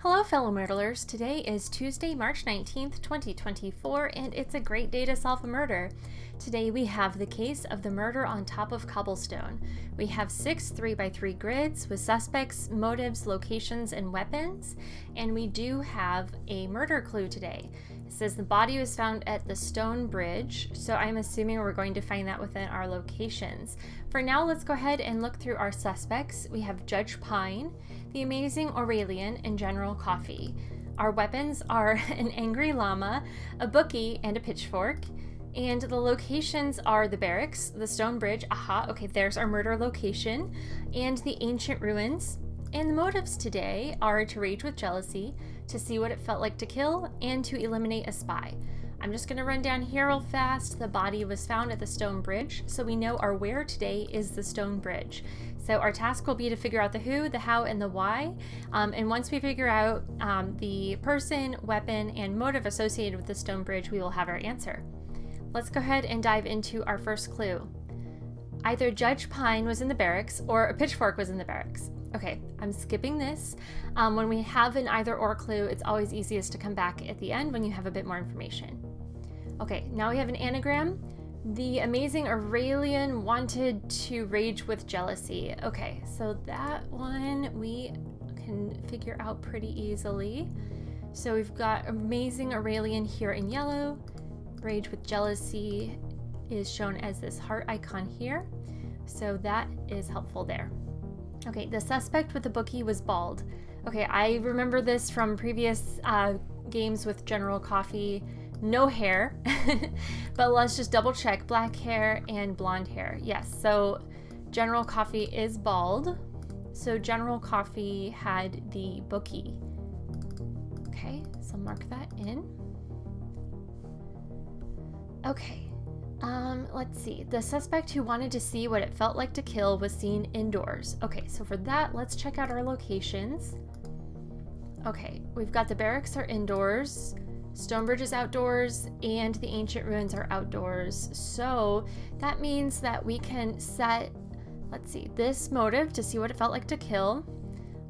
Hello fellow Murdlers, today is Tuesday, March 19th, 2024, and it's a great day to solve a murder. Today we have the case of the murder on top of Cobblestone. We have 6 3x3 grids with suspects, motives, locations, and weapons, and we do have a murder clue today. It says the body was found at the stone bridge, so I'm assuming we're going to find that within our locations. For now, let's go ahead and look through our suspects. We have Judge Pine, the Amazing Aurelian, and General Coffee. Our weapons are an angry llama, a bookie, and a pitchfork. And the locations are the barracks, the stone bridge, okay, there's our murder location, and the ancient ruins. And the motives today are to rage with jealousy, to see what it felt like to kill, and to eliminate a spy. I'm just going to run down here real fast. The body was found at the stone bridge, so we know our where today is the stone bridge. So our task will be to figure out the who, the how, and the why. And once we figure out the person, weapon, and motive associated with the stone bridge, we will have our answer. Let's go ahead and dive into our first clue. Either Judge Pine was in the barracks or a pitchfork was in the barracks. Okay, I'm skipping this. When we have an either or clue, it's always easiest to come back at the end when you have a bit more information. Okay, now we have an anagram. The Amazing Aurelian wanted to rage with jealousy. Okay, so that one we can figure out pretty easily. So we've got Amazing Aurelian here in yellow. Rage with jealousy is shown as this heart icon here. So that is helpful there. Okay, the suspect with the bookie was bald. Okay, I remember this from previous games with General Coffee. No hair, but let's just double check. Black hair and blonde hair. Yes, so General Coffee is bald. So General Coffee had the bookie. Okay, so mark that in. Okay. Let's see. The suspect who wanted to see what it felt like to kill was seen indoors. Okay, so for that, let's check out our locations. Okay, we've got the barracks are indoors, Stonebridge is outdoors, and the ancient ruins are outdoors. So that means that we can set, let's see, this motive to see what it felt like to kill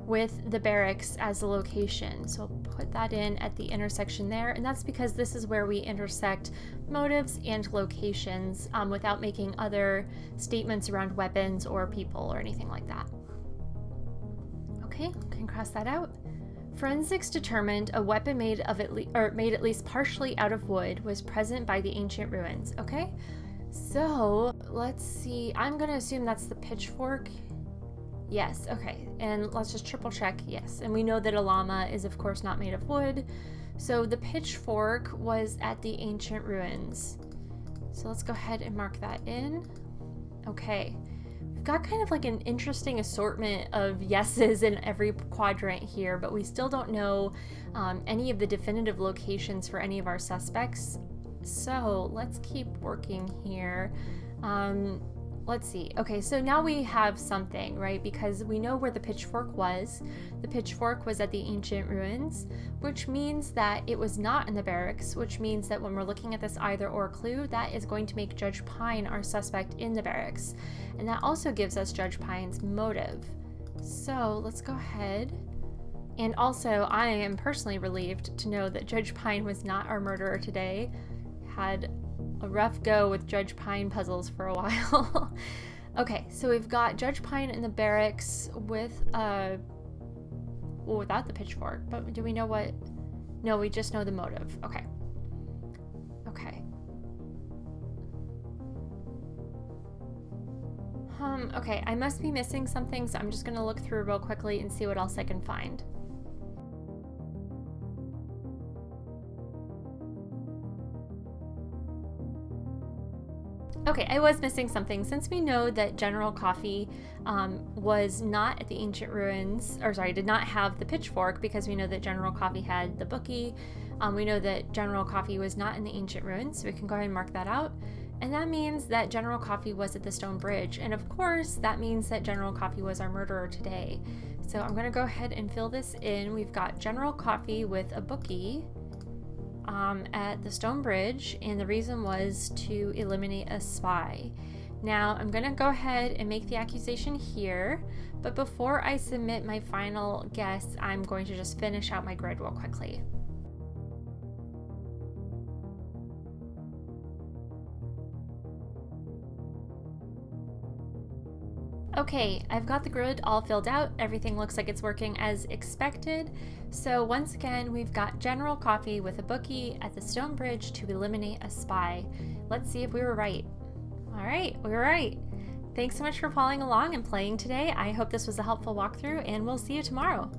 with the barracks as the location. So put that in at the intersection there, and that's because this is where we intersect motives and locations without making other statements around weapons or people or anything like that. Okay, can cross that out. Forensics determined a weapon made at least partially out of wood was present by the ancient ruins. Okay, so let's see. I'm gonna assume that's the pitchfork. Yes, okay, and let's just triple check. Yes, and we know that a llama is of course not made of wood, so the pitchfork was at the ancient ruins. So let's go ahead and mark that in. Okay, we've got kind of like an interesting assortment of yeses in every quadrant here, but we still don't know any of the definitive locations for any of our suspects, so let's keep working here. Let's see. Okay, so now we have something, right? Because we know where the pitchfork was. The pitchfork was at the ancient ruins, which means that it was not in the barracks, which means that when we're looking at this either or clue, that is going to make Judge Pine our suspect in the barracks. And that also gives us Judge Pine's motive. So let's go ahead. And also, I am personally relieved to know that Judge Pine was not our murderer today. Had a rough go with Judge Pine puzzles for a while. Okay, so we've got Judge Pine in the barracks with without the pitchfork, but do we know what? No, we just know the motive. Okay. Okay, I must be missing something, so I'm just gonna look through real quickly and see what else I can find. Okay, I was missing something. Since we know that General Coffee was not at the ancient ruins, did not have the pitchfork, because we know that General Coffee had the bookie. We know that General Coffee was not in the ancient ruins, so we can go ahead and mark that out. And that means that General Coffee was at the stone bridge. And of course, that means that General Coffee was our murderer today. So I'm gonna go ahead and fill this in. We've got General Coffee with a bookie at the stone bridge, and the reason was to eliminate a spy. Now I'm gonna go ahead and make the accusation here, but before I submit my final guess, I'm going to just finish out my grid real quickly. Okay, I've got the grid all filled out. Everything looks like it's working as expected. So once again, we've got general coffee with a bookie at the stone bridge to eliminate a spy. Let's see if we were right. All right, we were right. Thanks so much for following along and playing today. I hope this was a helpful walkthrough, and we'll see you tomorrow.